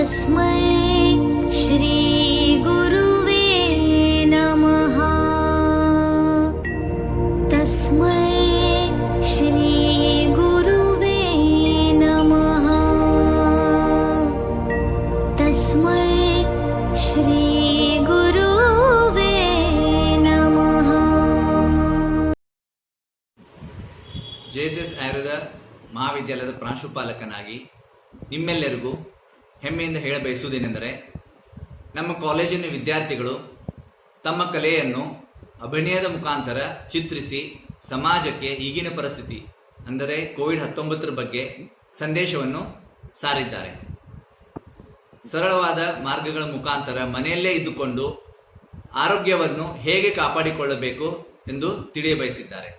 तस्मै श्रीगुरुवे नमः। तस्मै श्रीगुरुवे नमः। तस्मै श्रीगुरुवे नमः। ಜೆಎಸ್ಎಸ್ ಆಯುರ್ವೇದ ಮಹಾವಿದ್ಯಾಲಯದ ಪ್ರಾಂಶುಪಾಲಕನಾಗಿ ನಿಮ್ಮೆಲ್ಲರಿಗೂ ಹೆಮ್ಮೆಯಿಂದ ಹೇಳಬಯಸುವುದೇನೆಂದರೆ, ನಮ್ಮ ಕಾಲೇಜಿನ ವಿದ್ಯಾರ್ಥಿಗಳು ತಮ್ಮ ಕಲೆಯನ್ನು ಅಭಿನಯದ ಮುಖಾಂತರ ಚಿತ್ರಿಸಿ ಸಮಾಜಕ್ಕೆ ಈಗಿನ ಪರಿಸ್ಥಿತಿ ಅಂದರೆ ಕೋವಿಡ್-19 ಬಗ್ಗೆ ಸಂದೇಶವನ್ನು ಸಾರಿದ್ದಾರೆ. ಸರಳವಾದ ಮಾರ್ಗಗಳ ಮುಖಾಂತರ ಮನೆಯಲ್ಲೇ ಇದ್ದುಕೊಂಡು ಆರೋಗ್ಯವನ್ನು ಹೇಗೆ ಕಾಪಾಡಿಕೊಳ್ಳಬೇಕು ಎಂದು ತಿಳಿಯಬಯಸಿದ್ದಾರೆ.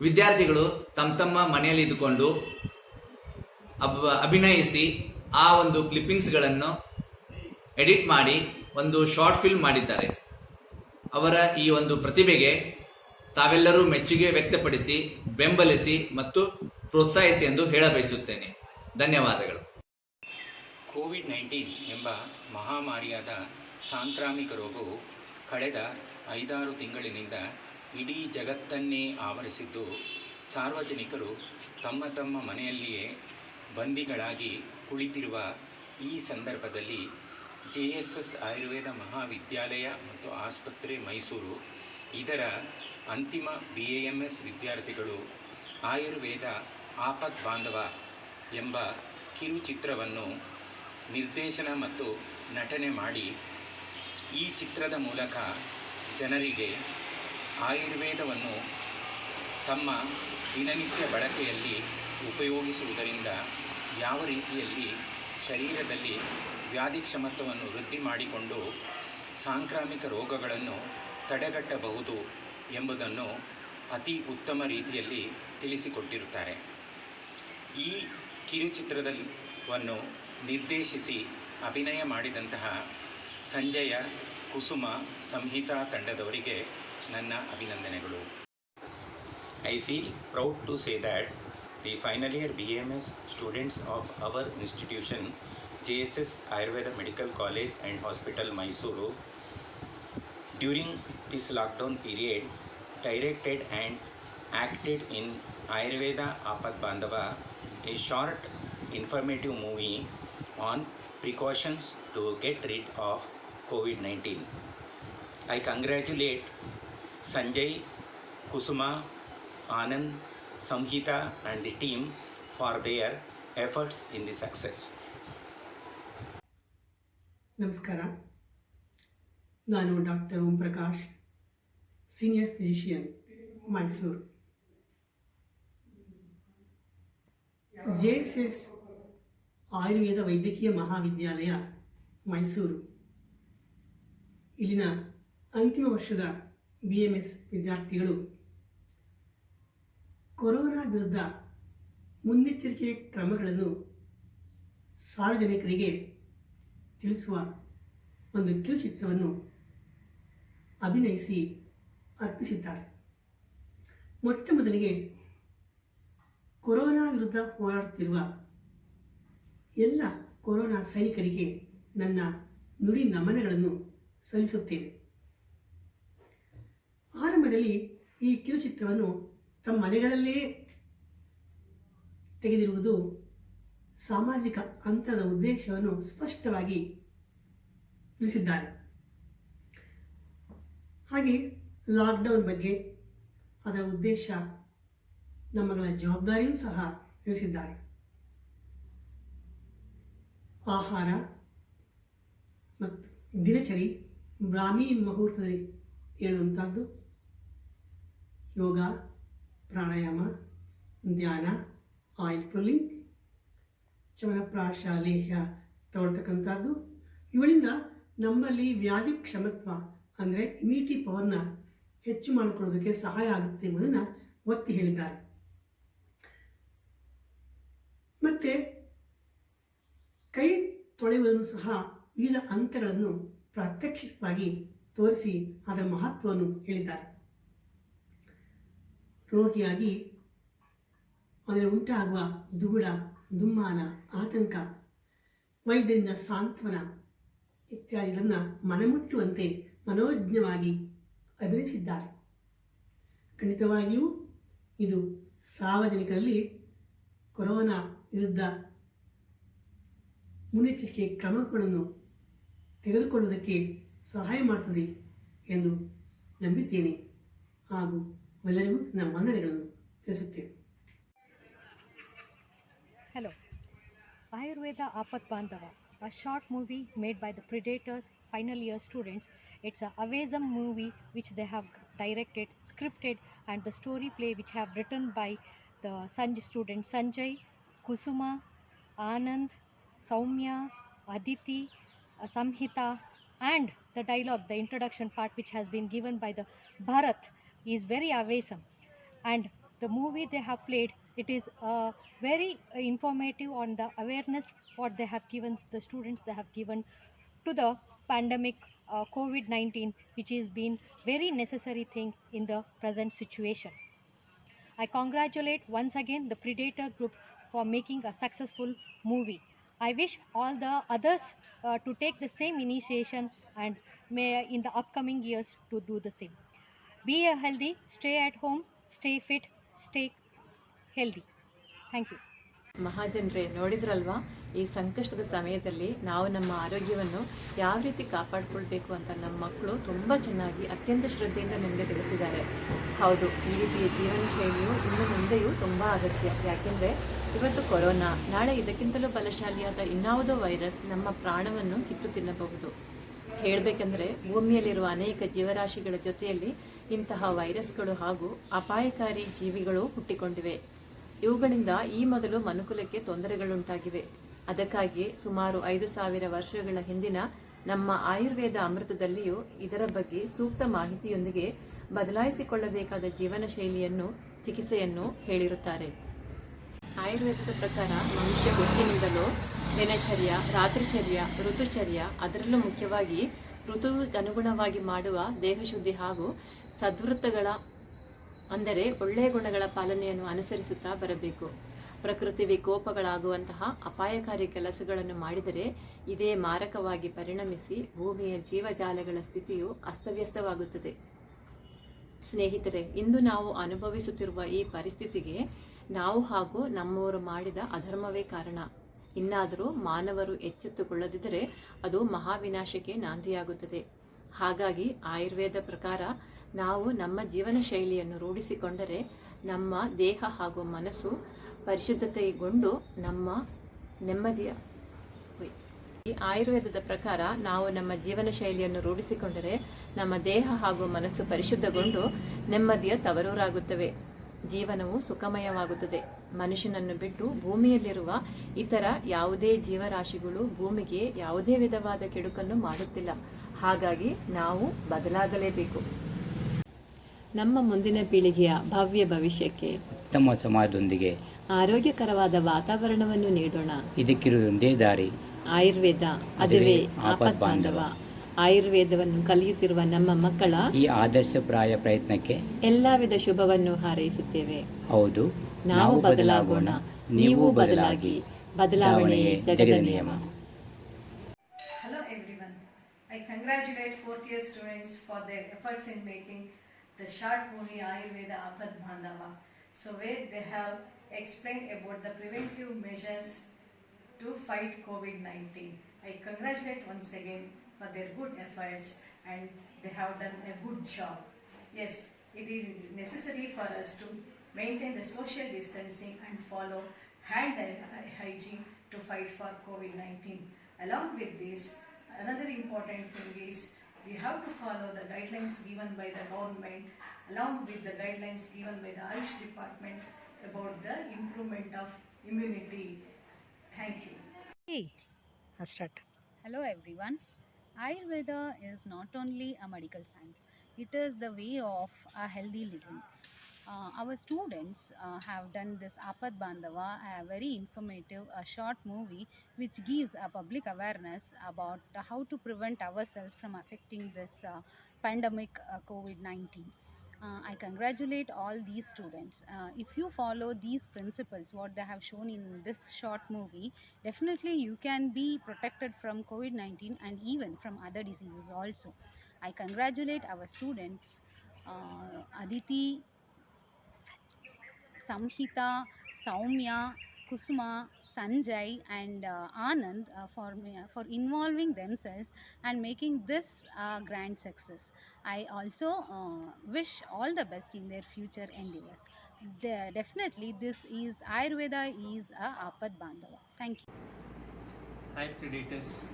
ವಿದ್ಯಾರ್ಥಿಗಳು ತಮ್ಮ ಮನೆಯಲ್ಲಿ ಇದ್ದುಕೊಂಡು ಅಭಿನಯಿಸಿ ಆ ಒಂದು ಕ್ಲಿಪ್ಪಿಂಗ್ಸ್ಗಳನ್ನು ಎಡಿಟ್ ಮಾಡಿ ಒಂದು ಶಾರ್ಟ್ ಫಿಲ್ಮ್ ಮಾಡಿದ್ದಾರೆ. ಅವರ ಈ ಒಂದು ಪ್ರತಿಭೆಗೆ ತಾವೆಲ್ಲರೂ ಮೆಚ್ಚುಗೆ ವ್ಯಕ್ತಪಡಿಸಿ ಬೆಂಬಲಿಸಿ ಮತ್ತು ಪ್ರೋತ್ಸಾಹಿಸಿ ಎಂದು ಹೇಳಬಯಸುತ್ತೇನೆ. ಧನ್ಯವಾದಗಳು. ಕೋವಿಡ್-19 ಎಂಬ ಮಹಾಮಾರಿಯಾದ ಸಾಂಕ್ರಾಮಿಕ ರೋಗವು ಕಳೆದ 5-6 ತಿಂಗಳಿನಿಂದ ಇಡೀ ಜಗತ್ತನ್ನೇ ಆವರಿಸಿದ್ದು, ಸಾರ್ವಜನಿಕರು ತಮ್ಮ ಮನೆಯಲ್ಲಿಯೇ ಬಂದಿಗಳಾಗಿ ಕುಳಿತಿರುವ ಈ ಸಂದರ್ಭದಲ್ಲಿ ಜೆಎಸ್ಎಸ್ ಆಯುರ್ವೇದ ಮಹಾವಿದ್ಯಾಲಯ ಮತ್ತು ಆಸ್ಪತ್ರೆ ಮೈಸೂರು ಇದರ ಅಂತಿಮ BAMS ವಿದ್ಯಾರ್ಥಿಗಳು ಆಯುರ್ವೇದ ಆಪತ್ ಬಾಂಧವ ಎಂಬ ಕಿರುಚಿತ್ರವನ್ನು ನಿರ್ದೇಶನ ಮತ್ತು ನಟನೆ ಮಾಡಿ, ಈ ಚಿತ್ರದ ಮೂಲಕ ಜನರಿಗೆ ಆಯುರ್ವೇದವನ್ನು ತಮ್ಮ ದಿನನಿತ್ಯ ಬಳಕೆಯಲ್ಲಿ ಉಪಯೋಗಿಸುವುದರಿಂದ ಯಾವ ರೀತಿಯಲ್ಲಿ ಶರೀರದಲ್ಲಿ ವ್ಯಾಧಿ ಕ್ಷಮತ್ವವನ್ನು ವೃದ್ಧಿ ಮಾಡಿಕೊಂಡು ಸಾಂಕ್ರಾಮಿಕ ರೋಗಗಳನ್ನು ತಡೆಗಟ್ಟಬಹುದು ಎಂಬುದನ್ನು ಅತಿ ಉತ್ತಮ ರೀತಿಯಲ್ಲಿ ತಿಳಿಸಿಕೊಟ್ಟಿರುತ್ತಾರೆ. ಈ ಕಿರುಚಿತ್ರವನ್ನು ನಿರ್ದೇಶಿಸಿ ಅಭಿನಯ ಮಾಡಿದಂತಹ ಸಂಜಯ, ಕುಸುಮ, ಸಂಹಿತಾ ತಂಡದವರಿಗೆ ನನ್ನ ಅಭಿನಂದನೆಗಳು. I feel proud to say that the final year BAMS students of our institution, JSS Ayurveda Medical College and Hospital, Mysuru, during this lockdown period, directed and acted in Ayurveda Apat Bandhava, a short informative movie on precautions to get rid of COVID-19. I congratulate Sanjay, Kusuma, Anand, Samhita and the team for their efforts in the success. ನಮಸ್ಕಾರ. ನಾನು doctor Om Prakash, senior physician, Mysuru. ಜೆಎಸ್ಎಸ್ ಆಯುರ್ವೇದ ವೈದ್ಯಕೀಯ ಮಹಾವಿದ್ಯಾಲಯ ಮೈಸೂರು ಇಲ್ಲಿನ ಅಂತಿಮ ವರ್ಷದ BAMS ವಿದ್ಯಾರ್ಥಿಗಳು corona ವಿರುದ್ಧ ಮುನ್ನೆಚ್ಚರಿಕೆ ಕ್ರಮಗಳನ್ನು ಸಾರ್ವಜನಿಕರಿಗೆ ತಿಳಿಸುವ ಒಂದು ಕಿರುಚಿತ್ರವನ್ನು ಅಭಿನಯಿಸಿ ಅರ್ಪಿಸಿದ್ದಾರೆ. ಮೊಟ್ಟ ಮೊದಲಿಗೆ ಕೊರೋನಾ ವಿರುದ್ಧ ಹೋರಾಡುತ್ತಿರುವ ಎಲ್ಲ ಕೊರೋನಾ ಸೈನಿಕರಿಗೆ ನನ್ನ ನುಡಿ ನಮನಗಳನ್ನು ಸಲ್ಲಿಸುತ್ತೇನೆ. ಆರಂಭದಲ್ಲಿ ಈ ಕಿರುಚಿತ್ರವನ್ನು ತಮ್ಮ ಮನೆಗಳಲ್ಲೇ ತೆಗೆದಿರುವುದು ಸಾಮಾಜಿಕ ಅಂತರದ ಉದ್ದೇಶವನ್ನು ಸ್ಪಷ್ಟವಾಗಿ ತಿಳಿಸಿದ್ದಾರೆ. ಹಾಗೆ ಲಾಕ್ಡೌನ್ ಬಗ್ಗೆ, ಅದರ ಉದ್ದೇಶ, ನಮ್ಮಗಳ ಜವಾಬ್ದಾರಿಯೂ ಸಹ ತಿಳಿಸಿದ್ದಾರೆ. ಆಹಾರ ಮತ್ತು ದಿನಚರಿ ಬ್ರಾಹ್ಮಿ ಮುಹೂರ್ತದಲ್ಲಿ ಹೇಳುವಂಥದ್ದು, ಯೋಗ, ಪ್ರಾಣಾಯಾಮ, ಧ್ಯಾನ, ಆಯಿಲ್ ಪುಲ್ಲಿಂಗ್, ಚವನಪ್ರಾಶ, ಲೇಹ್ಯ ತಗೊಳ್ತಕ್ಕಂಥದ್ದು. ಇವುಗಳಿಂದ ನಮ್ಮಲ್ಲಿ ವ್ಯಾಧಿ ಕ್ಷಮತ್ವ ಅಂದರೆ ಇಮ್ಯುನಿಟಿ ಪವರ್ನ ಹೆಚ್ಚು ಮಾಡಿಕೊಳ್ಳೋದಕ್ಕೆ ಸಹಾಯ ಆಗುತ್ತೆ ಎಂಬುದನ್ನು ಒತ್ತಿ ಹೇಳಿದ್ದಾರೆ. ಮತ್ತು ಕೈ ತೊಳೆಯುವುದನ್ನು ಸಹ ವಿವಿಧ ಹಂತಗಳನ್ನು ಪ್ರಾತ್ಯಕ್ಷಿಕವಾಗಿ ತೋರಿಸಿ ಅದರ ಮಹತ್ವವನ್ನು ಹೇಳಿದ್ದಾರೆ. ರೋಗಿಯಾಗಿ ಅದರಲ್ಲಿ ಉಂಟಾಗುವ ದುಗುಡ, ದುಮ್ಮಾನ, ಆತಂಕ ವೈದ್ಯರಿಂದ ಸಾಂತ್ವನ ಇತ್ಯಾದಿಗಳನ್ನು ಮನಮುಟ್ಟುವಂತೆ ಮನೋಜ್ಞವಾಗಿ ಅಭಿನಯಿಸಿದ್ದಾರೆ. ಖಂಡಿತವಾಗಿಯೂ ಇದು ಸಾರ್ವಜನಿಕರಲ್ಲಿ ಕೊರೋನಾ ವಿರುದ್ಧ ಮುನ್ನೆಚ್ಚರಿಕೆ ಕ್ರಮಗಳನ್ನು ತೆಗೆದುಕೊಳ್ಳುವುದಕ್ಕೆ ಸಹಾಯ ಮಾಡುತ್ತದೆ ಎಂದು ನಂಬಿದ್ದೇನೆ ಹಾಗೂ ಎಲ್ಲರಿಗೂ ನನ್ನ ವಂದನೆಗಳನ್ನು ತಿಳಿಸುತ್ತೇನೆ. Hello. Ayurveda Apat Bandhava, a short movie made by the Predators final year students. It's an amazing movie which they have directed, scripted, and the story play which have written by the students Sanjay, Kusuma, Anand, Saumya, Aditi, Samhita, and the dialogue, the introduction part which has been given by the Bharat is very awesome. And the movie they have played, it is very informative on the awareness what they have given, the students they have given to the pandemic COVID-19, which is been very necessary thing in the present situation. I congratulate once again the Predator group for making a successful movie. I wish all the others to take the same initiation and may in the upcoming years to do the same. Be healthy, stay at home, stay fit, stay healthy. Thank you. ಮಹಾಜನರೇ, ನೋಡಿದ್ರಲ್ವಾ ಈ ಸಂಕಷ್ಟದ ಸಮಯದಲ್ಲಿ ನಾವು ನಮ್ಮ ಆರೋಗ್ಯವನ್ನು ಯಾವ ರೀತಿ ಕಾಪಾಡಿಕೊಳ್ಬೇಕು ಅಂತ ನಮ್ಮ ಮಕ್ಕಳು ತುಂಬ ಚೆನ್ನಾಗಿ ಅತ್ಯಂತ ಶ್ರದ್ಧೆಯಿಂದ ನಮಗೆ ತಿಳಿಸಿದ್ದಾರೆ. ಹೌದು, ಈ ರೀತಿಯ ಜೀವನ ಶೈಲಿಯು ಇನ್ನು ಮುಂದೆಯೂ ತುಂಬ ಅಗತ್ಯ. ಯಾಕೆಂದರೆ ಇವತ್ತು ಕೊರೋನಾ, ನಾಳೆ ಇದಕ್ಕಿಂತಲೂ ಬಲಶಾಲಿಯಾದ ಇನ್ಯಾವುದೋ ವೈರಸ್ ನಮ್ಮ ಪ್ರಾಣವನ್ನು ಕಿತ್ತು ತಿನ್ನಬಹುದು. ಹೇಳಬೇಕೆಂದರೆ ಭೂಮಿಯಲ್ಲಿರುವ ಅನೇಕ ಜೀವರಾಶಿಗಳ ಜೊತೆಯಲ್ಲಿ ಇಂತಹ ವೈರಸ್ಗಳು ಹಾಗೂ ಅಪಾಯಕಾರಿ ಜೀವಿಗಳು ಹುಟ್ಟಿಕೊಂಡಿವೆ. ಇವುಗಳಿಂದ ಈ ಮೊದಲು ಮನುಕುಲಕ್ಕೆ ತೊಂದರೆಗಳುಂಟಾಗಿವೆ. ಅದಕ್ಕಾಗಿ ಸುಮಾರು 5,000 ವರ್ಷಗಳ ಹಿಂದಿನ ನಮ್ಮ ಆಯುರ್ವೇದ ಅಮೃತದಲ್ಲಿಯೂ ಇದರ ಬಗ್ಗೆ ಸೂಕ್ತ ಮಾಹಿತಿಯೊಂದಿಗೆ ಬದಲಾಯಿಸಿಕೊಳ್ಳಬೇಕಾದ ಜೀವನ ಶೈಲಿಯನ್ನು, ಚಿಕಿತ್ಸೆಯನ್ನು ಹೇಳಿರುತ್ತಾರೆ. ಆಯುರ್ವೇದದ ಪ್ರಕಾರ ಮನುಷ್ಯ ಹುಟ್ಟಿನಿಂದಲೂ ದಿನಚರ್ಯ, ರಾತ್ರಿಚರ್ಯ, ಋತುಚರ್ಯ, ಅದರಲ್ಲೂ ಮುಖ್ಯವಾಗಿ ಋತುಗನುಗುಣವಾಗಿ ಮಾಡುವ ದೇಹಶುದ್ಧಿ ಹಾಗೂ ಸದ್ವೃತ್ತಗಳ ಅಂದರೆ ಒಳ್ಳೆಯ ಗುಣಗಳ ಪಾಲನೆಯನ್ನು ಅನುಸರಿಸುತ್ತಾ ಬರಬೇಕು. ಪ್ರಕೃತಿ ವಿಕೋಪಗಳಾಗುವಂತಹ ಅಪಾಯಕಾರಿ ಕೆಲಸಗಳನ್ನು ಮಾಡಿದರೆ ಇದೇ ಮಾರಕವಾಗಿ ಪರಿಣಮಿಸಿ ಭೂಮಿಯ ಜೀವಜಾಲಗಳ ಸ್ಥಿತಿಯು ಅಸ್ತವ್ಯಸ್ತವಾಗುತ್ತದೆ. ಸ್ನೇಹಿತರೆ, ಇಂದು ನಾವು ಅನುಭವಿಸುತ್ತಿರುವ ಈ ಪರಿಸ್ಥಿತಿಗೆ ನಾವು ಹಾಗೂ ನಮ್ಮವರು ಮಾಡಿದ ಅಧರ್ಮವೇ ಕಾರಣ. ಇನ್ನಾದರೂ ಮಾನವರು ಎಚ್ಚೆತ್ತುಕೊಳ್ಳದಿದ್ದರೆ ಅದು ಮಹಾವಿನಾಶಕ್ಕೆ ನಾಂದಿಯಾಗುತ್ತದೆ. ಹಾಗಾಗಿ ಆಯುರ್ವೇದ ಪ್ರಕಾರ ನಾವು ನಮ್ಮ ಜೀವನ ಶೈಲಿಯನ್ನು ರೂಢಿಸಿಕೊಂಡರೆ ನಮ್ಮ ದೇಹ ಹಾಗೂ ಮನಸ್ಸು ಪರಿಶುದ್ಧತೆಗೊಂಡು ನಮ್ಮ ನೆಮ್ಮದಿಯ ಆಯುರ್ವೇದದ ಪ್ರಕಾರ ನಾವು ನಮ್ಮ ಜೀವನ ಶೈಲಿಯನ್ನು ರೂಢಿಸಿಕೊಂಡರೆ ನಮ್ಮ ದೇಹ ಹಾಗೂ ಮನಸ್ಸು ಪರಿಶುದ್ಧಗೊಂಡು ನೆಮ್ಮದಿಯ ತವರೂರಾಗುತ್ತವೆ. ಜೀವನವು ಸುಖಮಯವಾಗುತ್ತದೆ. ಮನುಷ್ಯನನ್ನು ಬಿಟ್ಟು ಭೂಮಿಯಲ್ಲಿರುವ ಇತರ ಯಾವುದೇ ಜೀವರಾಶಿಗಳು ಭೂಮಿಗೆ ಯಾವುದೇ ವಿಧವಾದ ಕೆಡುಕನ್ನು ಮಾಡುತ್ತಿಲ್ಲ. ಹಾಗಾಗಿ ನಾವು ಬದಲಾಗಲೇಬೇಕು. ನಮ್ಮ ಮುಂದಿನ ಪೀಳಿಗೆಯ ಭವ್ಯ ಭವಿಷ್ಯಕ್ಕೆ ಉತ್ತಮ ಸಮಾಜದೊಂದಿಗೆ ಆರೋಗ್ಯಕರವಾದ ವಾತಾವರಣವನ್ನು ನೀಡೋಣ. ಇದಕ್ಕಿರುವುದೊಂದೇ ದಾರಿ. ಆಯುರ್ವೇದ, ಅದುವೇ ಆಪತ್ ಬಾಂಧವ. ಆಯುರ್ವೇದವನ್ನು ಕಲಿಯುತ್ತಿರುವ ನಮ್ಮ ಮಕ್ಕಳ ಈ ಆದರ್ಶಪ್ರಾಯ ಪ್ರಯತ್ನಕ್ಕೆ ಎಲ್ಲಾ ವಿಧ ಶುಭವನ್ನು ಹಾರೈಸುತ್ತೇವೆ. ಹೌದು, ನಾವು ಬದಲಾಗೋಣ, ನೀವು ಬದಲಾಗಿ. ಬದಲಾವಣೆಯೇ ಜಗದ ನಿಯಮ. Hello everyone. I congratulate fourth year students for their efforts in making the short movie Ayurveda Apat Bandhava. So where they have explained about the preventive measures to fight COVID-19. I congratulate once again for their good efforts and they have done a good job. Yes, it is necessary for us to maintain the social distancing and follow hand hygiene to fight for COVID-19. Along with this, another important thing is we have to follow the guidelines given by the government along with the guidelines given by the Ayush department about the improvement of immunity. Thank you. Hey, I'll start. Hello everyone. Ayurveda is not only a medical science, it is the way of a healthy living. Our students have done this Apat Bandhava, a very informative, short movie which gives a public awareness about how to prevent ourselves from affecting this pandemic COVID-19. I congratulate all these students. If you follow these principles, what they have shown in this short movie, definitely you can be protected from COVID-19 and even from other diseases also. I congratulate our students, Aditi, Samhita, Saumya, Kusuma, Sanjay, and Anand for involving themselves and making this a grand success. I also wish all the best in their future endeavors. Definitely, this is Ayurveda is a Apad Bandhava. Thank you. Hi Predators,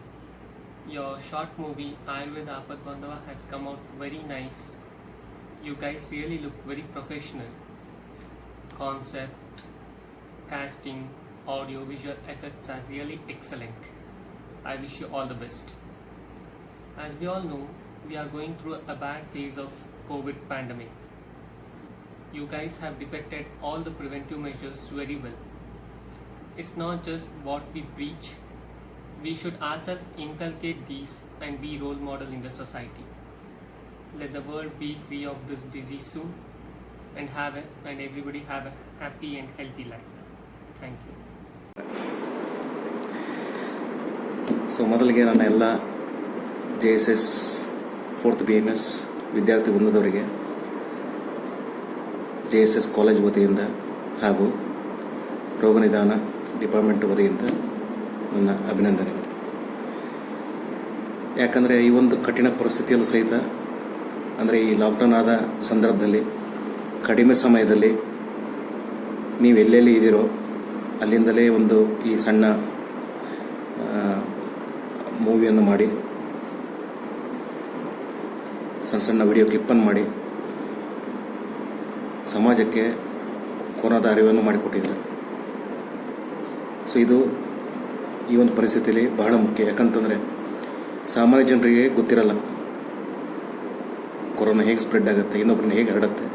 your short movie Ayurveda Apad Bandhava has come out very nice. You guys really look very professional. Concept, casting, audio, visual effects are really excellent. I wish you all the best. As we all know, we are going through a bad phase of COVID pandemic. You guys have depicted all the preventive measures very well. It's not just what we preach, we should ourselves inculcate these and be role model in the society. Let the world be free of this disease soon and everybody have a happy and healthy life. Thank you. So ಮೊದಲಿಗೆ ನನ್ನ ಎಲ್ಲ JSS 4th BMS ವಿದ್ಯಾರ್ಥಿ ವೃಂದದವರಿಗೆ JSS college ವತಿಯಿಂದ ಹಾಗೂ ರೋಗನಿದಾನ department ವತಿಯಿಂದ ನನ್ನ ಅಭಿನಂದನೆಗಳು. ಯಾಕಂದರೆ ಈ ಒಂದು ಕಠಿಣ ಪರಿಸ್ಥಿತಿಯಲ್ಲೂ ಸಹಿತ, ಅಂದರೆ ಈ ಲಾಕ್ಡೌನ್ ಆದ ಸಂದರ್ಭದಲ್ಲಿ ಕಡಿಮೆ ಸಮಯದಲ್ಲಿ ನೀವು ಎಲ್ಲೆಲ್ಲಿ ಇದ್ದೀರೋ ಅಲ್ಲಿಂದಲೇ ಒಂದು ಈ ಸಣ್ಣ ಮೂವಿಯನ್ನು ಮಾಡಿ, ಸಣ್ಣ ವಿಡಿಯೋ ಕ್ಲಿಪ್ಪನ್ನು ಮಾಡಿ ಸಮಾಜಕ್ಕೆ ಕೊರೋನಾದ ಅರಿವನ್ನು ಮಾಡಿಕೊಟ್ಟಿದ್ದಾರೆ. ಸೊ ಇದು ಈ ಒಂದು ಪರಿಸ್ಥಿತಿಯಲ್ಲಿ ಬಹಳ ಮುಖ್ಯ. ಯಾಕಂತಂದರೆ ಸಾಮಾನ್ಯ ಜನರಿಗೆ ಗೊತ್ತಿರಲ್ಲ ಕೊರೋನಾ ಹೇಗೆ ಸ್ಪ್ರೆಡ್ ಆಗುತ್ತೆ, ಇನ್ನೊಬ್ಬರನ್ನ ಹೇಗೆ ಹರಡುತ್ತೆ,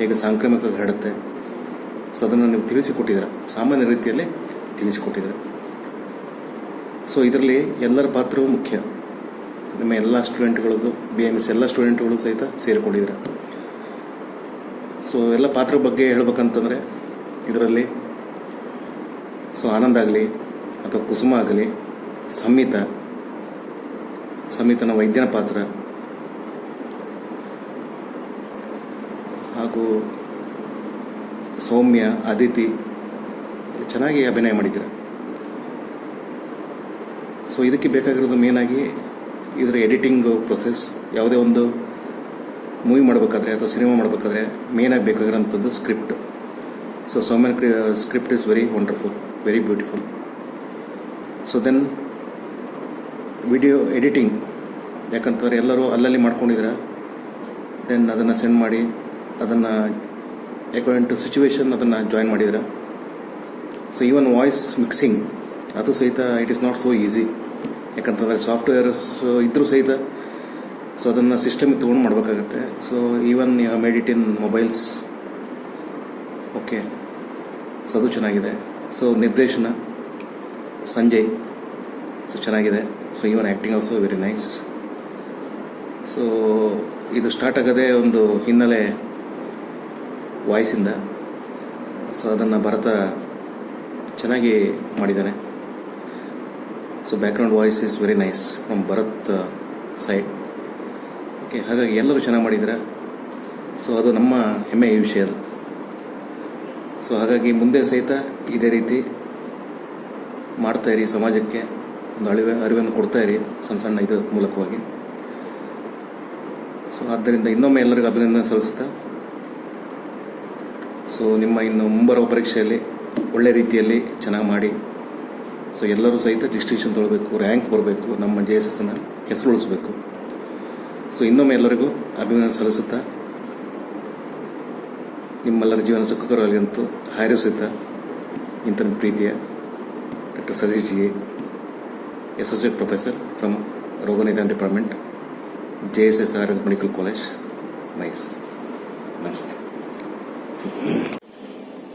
ಹೇಗೆ ಸಾಂಕ್ರಾಮಿಕವಾಗಿ ಹರಡುತ್ತೆ. ಸೊ ಅದನ್ನು ನೀವು ತಿಳಿಸಿಕೊಟ್ಟಿದ್ದೀರ, ಸಾಮಾನ್ಯ ರೀತಿಯಲ್ಲಿ ತಿಳಿಸಿಕೊಟ್ಟಿದ್ದೀರ. ಸೊ ಇದರಲ್ಲಿ ಎಲ್ಲರ ಪಾತ್ರವೂ ಮುಖ್ಯ. ನಿಮ್ಮ ಎಲ್ಲ ಸ್ಟೂಡೆಂಟ್ಗಳದ್ದು BMS ಎಲ್ಲ ಸ್ಟೂಡೆಂಟ್ಗಳು ಸಹಿತ ಸೇರಿಕೊಂಡಿದ್ದೀರ. ಸೊ ಎಲ್ಲ ಪಾತ್ರ ಬಗ್ಗೆ ಹೇಳ್ಬೇಕಂತಂದರೆ ಇದರಲ್ಲಿ ಸೊ ಆನಂದ್ ಆಗಲಿ ಅಥವಾ ಕುಸುಮ ಆಗಲಿ, ಸಂಹಿತನ ವೈದ್ಯನ ಪಾತ್ರ ಹಾಗೂ ಸೌಮ್ಯ, ಅದಿತಿ ಚೆನ್ನಾಗಿ ಅಭಿನಯ ಮಾಡಿದ್ದೀರ. ಸೊ ಇದಕ್ಕೆ ಬೇಕಾಗಿರೋದು ಮೇನಾಗಿ ಇದರ ಎಡಿಟಿಂಗ್ ಪ್ರೊಸೆಸ್. ಯಾವುದೇ ಒಂದು ಮೂವಿ ಮಾಡಬೇಕಾದ್ರೆ ಅಥವಾ ಸಿನಿಮಾ ಮಾಡಬೇಕಾದ್ರೆ ಮೇನಾಗಿ ಬೇಕಾಗಿರೋಂಥದ್ದು ಸ್ಕ್ರಿಪ್ಟ್. ಸೊ ಸೌಮ್ಯನ script is very wonderful, very beautiful. So then video editing, ಯಾಕಂತಂದರೆ ಎಲ್ಲರೂ ಅಲ್ಲಲ್ಲಿ ಮಾಡ್ಕೊಂಡಿದ್ದೀರ. ದೆನ್ ಅದನ್ನು ಸೆಂಡ್ ಮಾಡಿ ಅದನ್ನು ಅಕಾರ್ಡಿಂಗ್ ಟು ಸಿಚುವೇಶನ್ ಅದನ್ನು ಜಾಯಿನ್ ಮಾಡಿದ್ದೀರ. ಸೊ ಈವನ್ ವಾಯ್ಸ್ ಮಿಕ್ಸಿಂಗ್ ಅದು ಸಹಿತ it is not so easy. ಯಾಕಂತಂದರೆ ಸಾಫ್ಟ್ವೇರ್ಸ್ ಇದ್ದರೂ ಸಹಿತ ಸೊ ಅದನ್ನು ಸಿಸ್ಟಮಿಗೆ ತೊಗೊಂಡು ಮಾಡಬೇಕಾಗತ್ತೆ. So even you have made it in mobiles. Okay, so ಅದು ಚೆನ್ನಾಗಿದೆ. ಸೊ ನಿರ್ದೇಶನ ಸಂಜಯ್, ಸೊ ಚೆನ್ನಾಗಿದೆ. So even acting also very nice. So ಇದು ಸ್ಟಾರ್ಟ್ ಆಗೋದೇ ಒಂದು ಹಿನ್ನೆಲೆ ವಾಯ್ಸಿಂದ. ಸೊ ಅದನ್ನು ಭರತ ಚೆನ್ನಾಗಿ ಮಾಡಿದ್ದಾನೆ. So background voice is very nice from Bharat side. Okay, ಹಾಗಾಗಿ ಎಲ್ಲರೂ ಚೆನ್ನಾಗಿ ಮಾಡಿದ್ದಾರೆ. ಸೊ ಅದು ನಮ್ಮ ಹೆಮ್ಮೆಯ ವಿಷಯ ಅದು. ಸೊ ಹಾಗಾಗಿ ಮುಂದೆ ಸಹಿತ ಇದೇ ರೀತಿ ಮಾಡ್ತಾಯಿರಿ, ಸಮಾಜಕ್ಕೆ ಒಂದು ಅರಿವನ್ನು ಕೊಡ್ತಾಯಿರಿ ಸಣ್ಣ ಇದರ ಮೂಲಕವಾಗಿ. ಸೊ ಆದ್ದರಿಂದ ಇನ್ನೊಮ್ಮೆ ಎಲ್ಲರಿಗೂ ಅಭಿನಂದನೆ ಸಲ್ಲಿಸ್ತಾ, ಸೊ ನಿಮ್ಮ ಇನ್ನು ಮುಂಬರುವ ಪರೀಕ್ಷೆಯಲ್ಲಿ ಒಳ್ಳೆ ರೀತಿಯಲ್ಲಿ ಚೆನ್ನಾಗಿ ಮಾಡಿ, ಸೊ ಎಲ್ಲರೂ ಸಹಿತ ಡಿಸ್ಟಿಂಕ್ಷನ್ ತೊಗೊಳ್ಬೇಕು, ರ್ಯಾಂಕ್ ಬರಬೇಕು, ನಮ್ಮ JSSನ ಹೆಸರು ಉಳಿಸ್ಬೇಕು. ಸೊ ಇನ್ನೊಮ್ಮೆ ಎಲ್ಲರಿಗೂ ಅಭಿನಂದನೆ ಸಲ್ಲಿಸುತ್ತಾ, ನಿಮ್ಮೆಲ್ಲರ ಜೀವನ ಸುಖಕರವಾಗಿ ಅಂತೂ ಹಾರೈಸುತ್ತಾ, ಇಂಥ ಪ್ರೀತಿಯ doctor Satish ji, associate professor from ರೋಗನಿದಾನ department, JSS Ayurveda medical college, nice. ನಮಸ್ತೆ.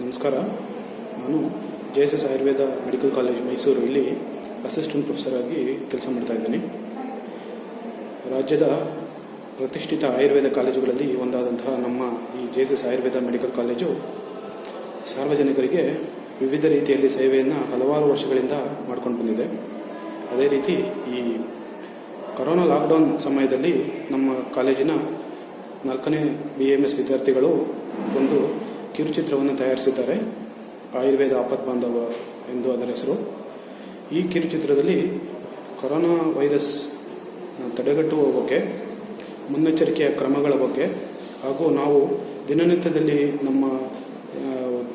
ನಮಸ್ಕಾರ. ನಾನು JSS Ayurveda medical college Mysuru ಇಲ್ಲಿ ಅಸಿಸ್ಟೆಂಟ್ ಪ್ರೊಫೆಸರ್ ಆಗಿ ಕೆಲಸ ಮಾಡ್ತಾ ಇದ್ದೀನಿ. ರಾಜ್ಯದ ಪ್ರತಿಷ್ಠಿತ ಆಯುರ್ವೇದ ಕಾಲೇಜುಗಳಲ್ಲಿ ಒಂದಾದಂತಹ ನಮ್ಮ ಈ JSS ಆಯುರ್ವೇದ ಮೆಡಿಕಲ್ ಕಾಲೇಜು ಸಾರ್ವಜನಿಕರಿಗೆ ವಿವಿಧ ರೀತಿಯಲ್ಲಿ ಸೇವೆಯನ್ನು ಹಲವಾರು ವರ್ಷಗಳಿಂದ ಮಾಡ್ಕೊಂಡು ಬಂದಿದೆ. ಅದೇ ರೀತಿ ಈ ಕೊರೋನಾ ಲಾಕ್ಡೌನ್ ಸಮಯದಲ್ಲಿ ನಮ್ಮ ಕಾಲೇಜಿನ 4ನೇ BAMS ವಿದ್ಯಾರ್ಥಿಗಳು ಒಂದು ಕಿರುಚಿತ್ರವನ್ನು ತಯಾರಿಸಿದ್ದಾರೆ. ಆಯುರ್ವೇದ ಆಪತ್ ಬಾಂಧವ ಎಂದು ಅದರ ಹೆಸರು. ಈ ಕಿರುಚಿತ್ರದಲ್ಲಿ ಕೊರೋನಾ ವೈರಸ್ ತಡೆಗಟ್ಟುವ ಬಗ್ಗೆ, ಮುನ್ನೆಚ್ಚರಿಕೆಯ ಕ್ರಮಗಳ ಬಗ್ಗೆ ಹಾಗೂ ನಾವು ದಿನನಿತ್ಯದಲ್ಲಿ ನಮ್ಮ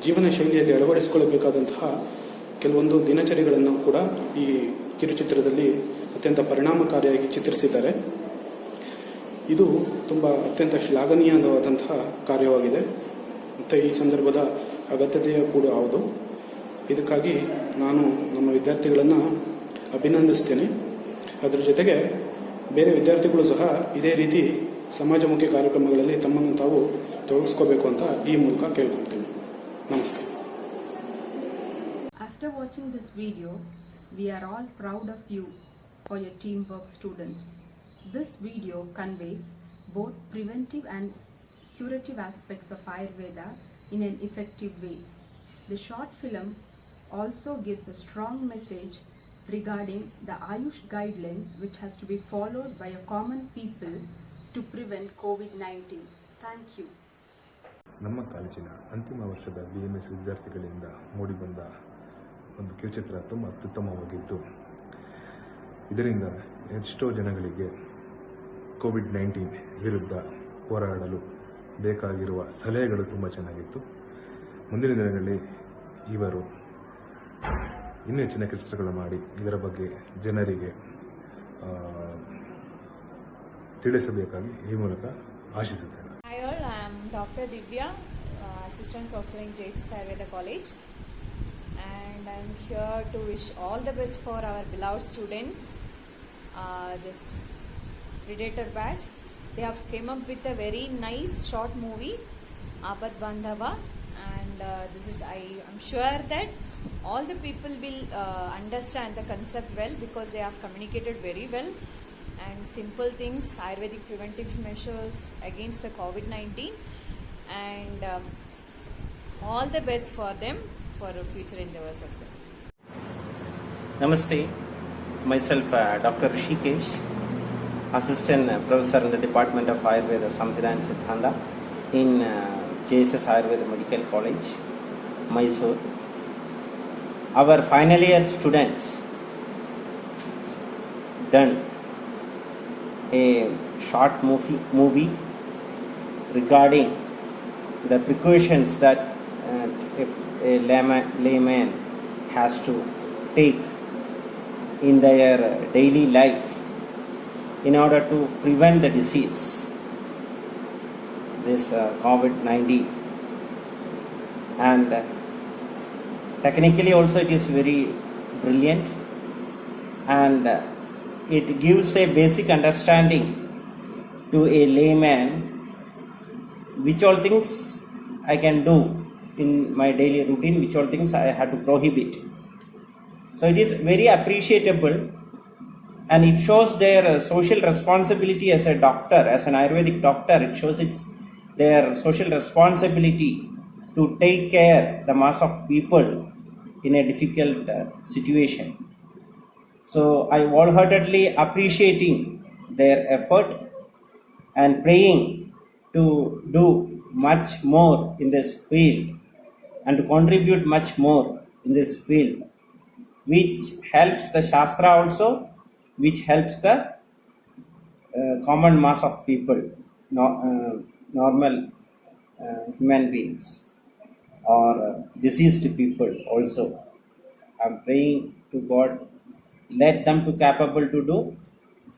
ಜೀವನ ಶೈಲಿಯಲ್ಲಿ ಅಳವಡಿಸಿಕೊಳ್ಳಬೇಕಾದಂತಹ ಕೆಲವೊಂದು ದಿನಚರಿಗಳನ್ನು ಕೂಡ ಈ ಕಿರುಚಿತ್ರದಲ್ಲಿ ಅತ್ಯಂತ ಪರಿಣಾಮಕಾರಿಯಾಗಿ ಚಿತ್ರಿಸಿದ್ದಾರೆ. ಇದು ತುಂಬ ಅತ್ಯಂತ ಶ್ಲಾಘನೀಯವಾದಂತಹ ಕಾರ್ಯವಾಗಿದೆ ಮತ್ತು ಈ ಸಂದರ್ಭದ ಅಗತ್ಯತೆಯೂ ಕೂಡ ಹೌದು. ಇದಕ್ಕಾಗಿ ನಾನು ನಮ್ಮ ವಿದ್ಯಾರ್ಥಿಗಳನ್ನು ಅಭಿನಂದಿಸ್ತೇನೆ. ಅದರ ಜೊತೆಗೆ ಬೇರೆ ವಿದ್ಯಾರ್ಥಿಗಳು ಸಹ ಇದೇ ರೀತಿ ಸಮಾಜಮುಖಿ ಕಾರ್ಯಕ್ರಮಗಳಲ್ಲಿ ತಮ್ಮನ್ನು ತಾವು ತೊಡಗಿಸ್ಕೋಬೇಕು ಅಂತ ಈ ಮೂಲಕ ಕೇಳ್ಕೊಳ್ತೀನಿ. ನಮಸ್ಕಾರ. After watching this video, we are all proud of you for your teamwork, students. This video conveys both preventive and curative aspects of Ayurveda in an effective way. The short film also gives a strong message regarding the Ayush guidelines which has to be followed by a common people to prevent COVID-19. Thank you. ನಮ್ಮ ಕಾಲೇಜಿನ ಅಂತಿಮ ವರ್ಷದ BMS ವಿದ್ಯಾರ್ಥಿಗಳಿಂದ ಮೂಡಿಬಂದ ಒಂದು ಕಿರುಚಿತ್ರ ತುಂಬ ಅತ್ಯುತ್ತಮವಾಗಿದ್ದು, ಇದರಿಂದ ಎಷ್ಟೋ ಜನಗಳಿಗೆ COVID-19 ವಿರುದ್ಧ ಹೋರಾಡಲು ಬೇಕಾಗಿರುವ ಸಲಹೆಗಳು ತುಂಬ ಚೆನ್ನಾಗಿತ್ತು. ಮುಂದಿನ ದಿನಗಳಲ್ಲಿ ಇವರು ಇನ್ನೂ ಹೆಚ್ಚಿನ ಕೆಲಸಗಳು ಮಾಡಿ ಇದರ ಬಗ್ಗೆ ಜನರಿಗೆ ತಿಳಿಸಬೇಕಾಗಿ ಈ ಮೂಲಕ ಆಶಿಸುತ್ತೇನೆ. Hi all, I am Dr. Divya, Assistant Professor in JSS Ayurveda College, and I am here to wish all the best for our beloved students. This Predator batch, they have came up with a very nice short movie, Apat Bandhava, and this is I am sure that all the people will understand the concept well because they have communicated very well and simple things, Ayurvedic preventive measures against the COVID-19, and all the best for them for future endeavors as well. Namaste, myself Dr. Rishikesh, Assistant Professor in the Department of Ayurveda Samhita and Siddhanta in JSS Ayurveda Medical College, Mysore. Our final year students done a short movie regarding the precautions that a layman has to take in their daily life in order to prevent the disease, this COVID-19. And technically also it is very brilliant, and it gives a basic understanding to a layman which all things I can do in my daily routine, which all things I had to prohibit. So it is very appreciable, and it shows their social responsibility as a doctor, as an Ayurvedic doctor. It shows their social responsibility to take care the mass of people in a difficult situation. So I wholeheartedly appreciating their effort and praying to do much more in this field and to contribute much more in this field, which helps the Shastra also, which helps the common mass of people, normal human beings or deceased people also. I am praying to God, let them to capable to do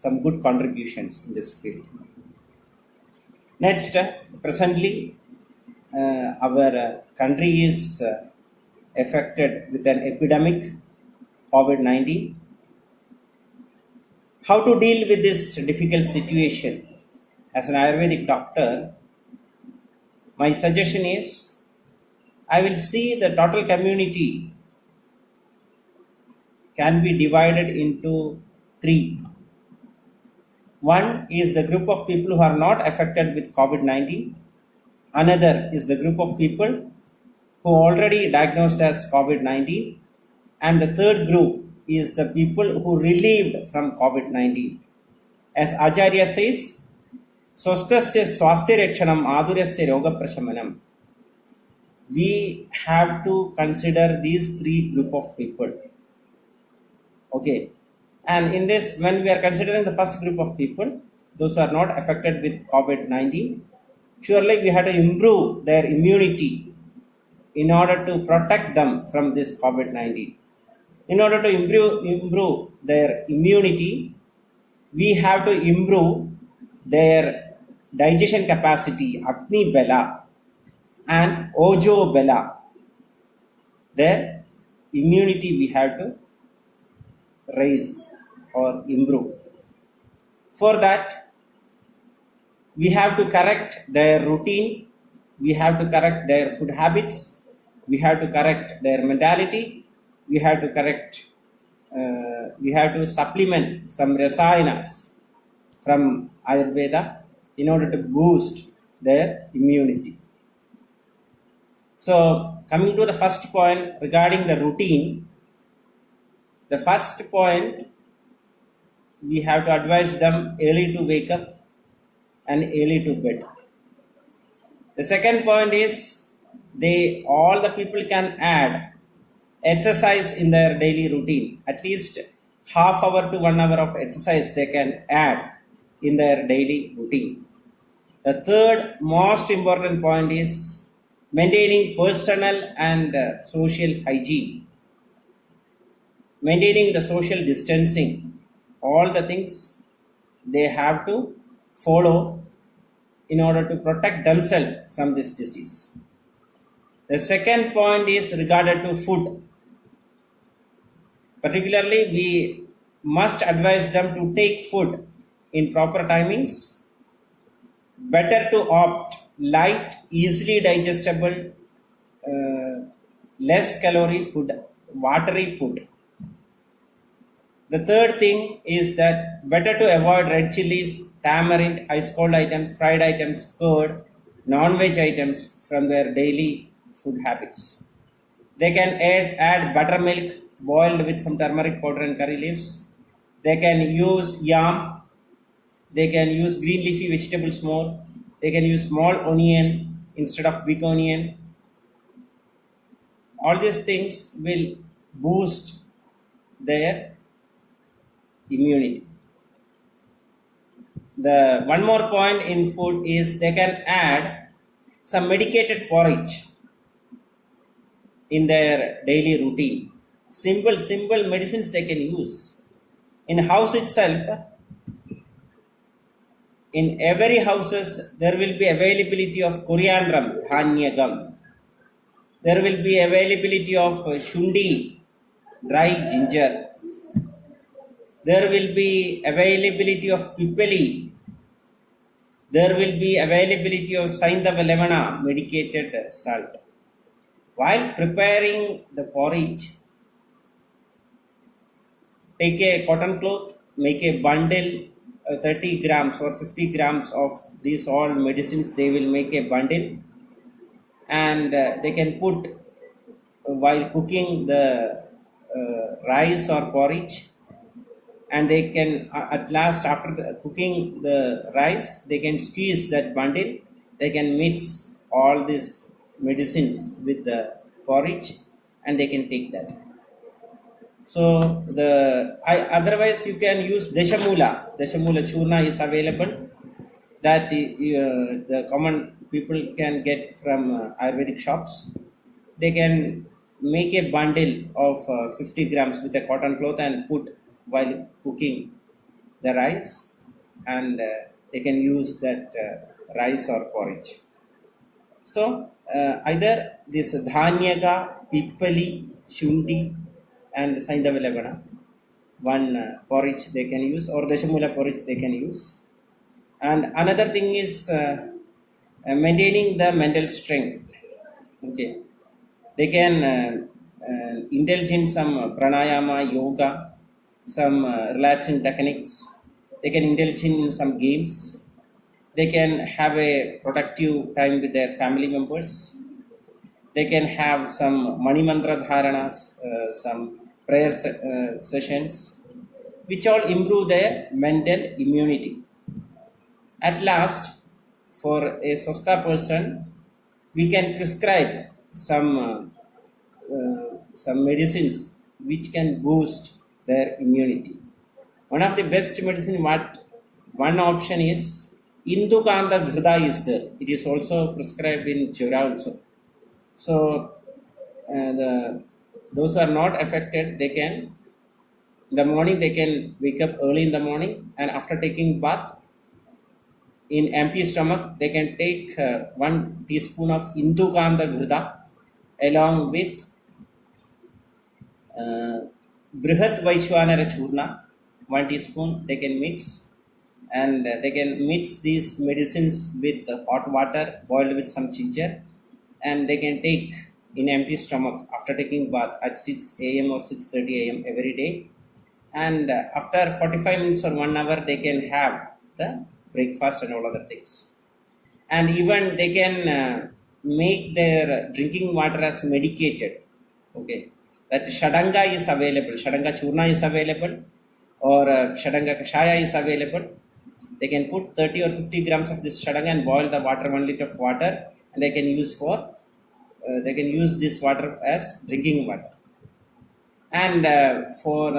some good contributions in this field. Next, presently our country is affected with an epidemic, COVID-19. How to deal with this difficult situation? As an Ayurvedic doctor, my suggestion is, I will see the total community can be divided into three. One is the group of people who are not affected with COVID-19. Another is the group of people who already diagnosed as COVID-19. And the third group is the people who relieved from COVID-19. As Acharya says, Swastasya swasthirakshanam adurasya roga prashamanam. We have to consider these three group of people. Okay. And in this, when we are considering the first group of people, those who are not affected with COVID-19, surely we have to improve their immunity in order to protect them from this COVID-19. In order to improve their immunity, we have to improve their digestion capacity, Agni Bela and Ojo Bela. Their immunity we have to raise or improve. For that, we have to correct their routine, we have to correct their food habits, we have to correct their mentality, we have to supplement some rasayanas from Ayurveda in order to boost their immunity. So, coming to the first point regarding the routine, the first point, we have to advise them early to wake up and early to bed. The second point is all the people can add exercise in their daily routine. At least half hour to 1 hour of exercise they can add in their daily routine. The third most important point is maintaining personal and social hygiene. Maintaining the social distancing. All the things they have to follow in order to protect themselves from this disease. The second point is regarded to food. Particularly, we must advise them to take food in proper timings. Better to opt light, easily digestible, less calorie food, watery food. The third thing is that better to avoid red chilies, tamarind, ice cold items, fried items, curd, non-veg items from their daily food habits. They can add buttermilk boiled with some turmeric powder and curry leaves. They can use yam. They can use green leafy vegetables more. They can use small onion instead of big onion. All these things will boost their immunity. The one more point in food is they can add some medicated porridge in their daily routine. Simple medicines they can use. In house itself, in every houses there will be availability of coriandrum, dhanyagam. There will be availability of shundi, dry ginger. There will be availability of pipali. There will be availability of Saindava Levana, medicated salt. While preparing the porridge, take a cotton cloth, make a bundle, 30 grams or 50 grams of these all medicines, they will make a bundle, and they can put while cooking the rice or porridge, and they can at last, after cooking the rice, they can squeeze that bundle, they can mix all these medicines with the porridge, and they can take that. So otherwise you can use Deshamula churna is available, that the common people can get from Ayurvedic shops. They can make a bundle of 50 grams with a cotton cloth and put while cooking the rice, and they can use that rice or porridge. So either this dhanyaga, pipali, shundi and Saindava Levana, one porridge they can use, or Deshamula porridge they can use. And another thing is maintaining the mental strength. Okay, they can indulge in some pranayama, yoga, some relaxing techniques. They can indulge in some games. They can have a productive time with their family members. They can have some Mani Mantra Dharanas, some prayer sessions, which all improve their mental immunity. At last, for a Swastha person, we can prescribe some medicines which can boost their immunity. One of the best medicine, one option is Indukanda Ghruda is there. It is also prescribed in Jura also. So those who are not affected, they can, in the morning they can wake up early in the morning, and after taking bath, in empty stomach, they can take 1 teaspoon of Indukanda Ghruda along with Brihat Vaishwanara Churna, 1 teaspoon, they can mix, and they can mix these medicines with hot water boiled with some ginger, and they can take in empty stomach after taking bath at 6 a.m. or 6:30 a.m. every day. And after 45 minutes or 1 hour, they can have the breakfast and all other things. And even they can make their drinking water as medicated. Okay, that Shadanga is available, Shadanga Churna is available, or Shadanga Kashaya is available. They can put 30 or 50 grams of this Shadanga and boil the water, 1 liter of water, and they can use this water as drinking water. And for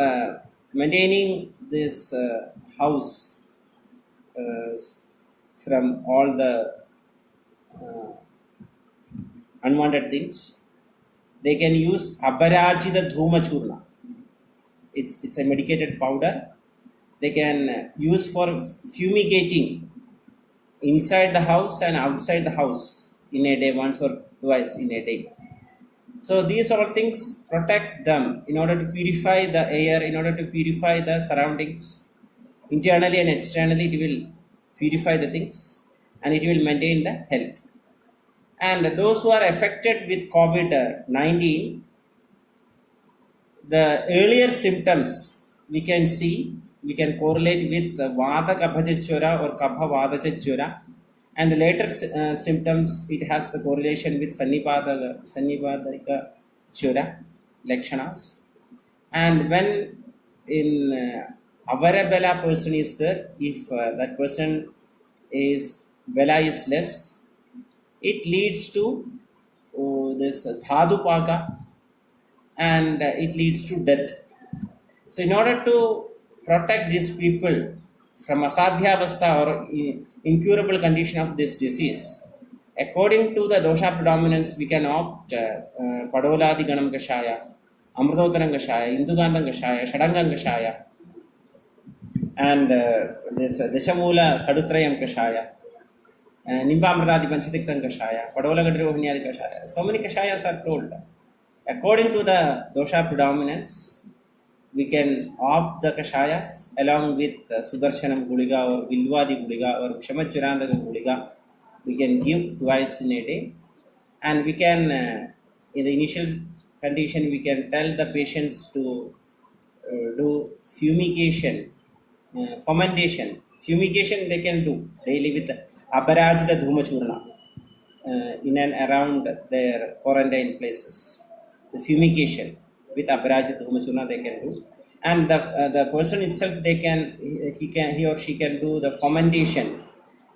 maintaining this house from all the unwanted things, they can use Abarajita Dhuma Churna. It's a medicated powder. They can use for fumigating inside the house and outside the house in a day, once or twice in a day. So these all things protect them in order to purify the air, in order to purify the surroundings. Internally and externally, it will purify the things and it will maintain the health. And those who are affected with COVID-19, the earlier symptoms we can see, we can correlate with Vada Kaphajachura or Kapha Vadachachura, and the later symptoms, it has the correlation with Sannipadika Chura Lakshanas. And when in Avarabela person is there, if that person is Bela is less, it leads to this Dhadupaka, and it leads to death. So in order to protect these people from asadhyavastha or incurable condition of this disease, according to the dosha predominance, we can opt Padoladi Ganam Kashaya, Amrudotaram Kashaya, Indugandam Kashaya, Shadangam Kashaya, and this Deshamula Kadutrayam Kashaya, Nimbamradadi Panchatikram Kashaya, Padola Gadrohiniadi Kashaya. So many Kashayas are told. According to the dosha predominance, we can opt the Kashayas along with Sudarshanam Guliga or Vilvadi Guliga or Kshamachurandaka Guliga. We can give twice in a day, and we can, in the initial condition, we can tell the patients to do fumigation, fermentation. Fumigation they can do daily with Abarajita Dhumachurna in and around their quarantine places. The fumigation with Abarajita Dhumachurna they can do, and the person itself, he or she can do the fermentation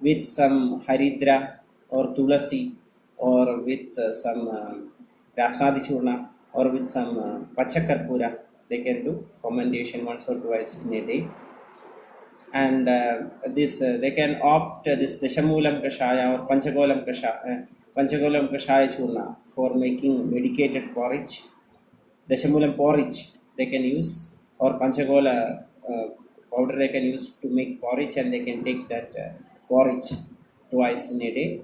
with some Haridra or Tulasi, or with some Rasadi Churna, or with some Pachakarpura. They can do fermentation once or twice in a day. And they can opt this Deshamulam Kashaya or Panchagolam Kashaya Churna for making medicated porridge. Deshamulam porridge they can use, or Panchagola powder they can use to make porridge, and they can take that porridge twice in a day.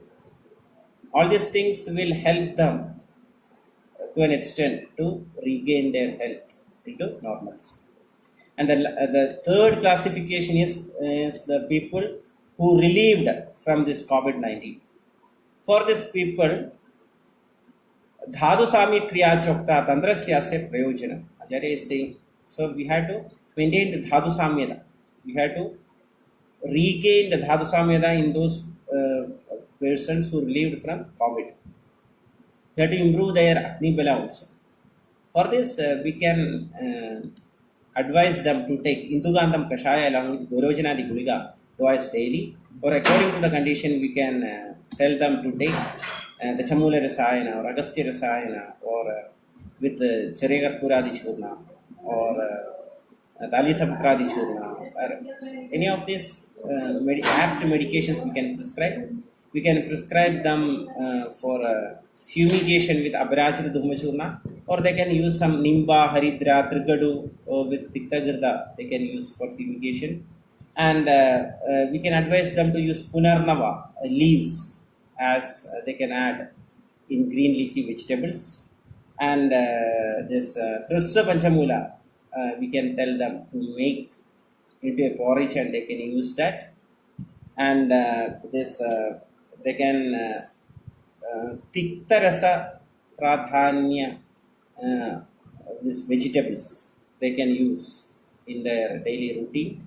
All these things will help them to an extent to regain their health into normalcy. And the third classification is the people who relieved from this COVID-19. For these people, Dhatu Sami Kriya Chokta Tandrasya se Prayojana. Ajare is saying, so we have to maintain the Dhatu Samyada. We have to regain the Dhatu Samyada in those persons who relieved from COVID. We have to improve their Agni Bala also. For this, we can advise them to take Indugandham Kashaya along with Gorojanadi Guliga twice daily, or according to the condition, we can tell them to take the Shamula Rasayana or Agastya Rasayana, or with Charegar Puradi Churna, or Dalisa Pukradi Churna, or any of these apt medications we can prescribe. We can prescribe them for fumigation with Abrajita Dhumachurna, or they can use some Nimba, Haridra, Trigadu, or with Tiktagirda, they can use for fumigation. And we can advise them to use Punarnava leaves, as they can add in green leafy vegetables. And this Krishna Panchamula, we can tell them to make into a porridge and they can use that. And this they can Tiktarasa Pradhanya, these vegetables they can use in their daily routine.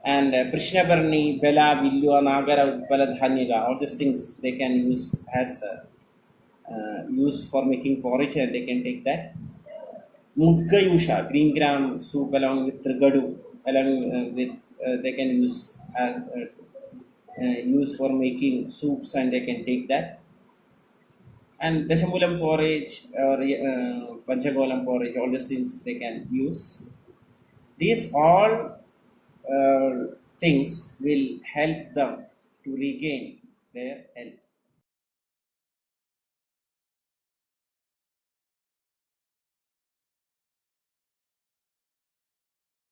And Prishnabarni, Bela, Villu, Nagara, Baladhanyaga, all these things they can use as use for making porridge, and they can take that. Mudgayusha, green gram soup along with Trigadu, along with they can use use for making soups, and they can take that. And Dashamulam porridge or Panchagolam porridge, all these things they can use. These all things will help them to regain their health.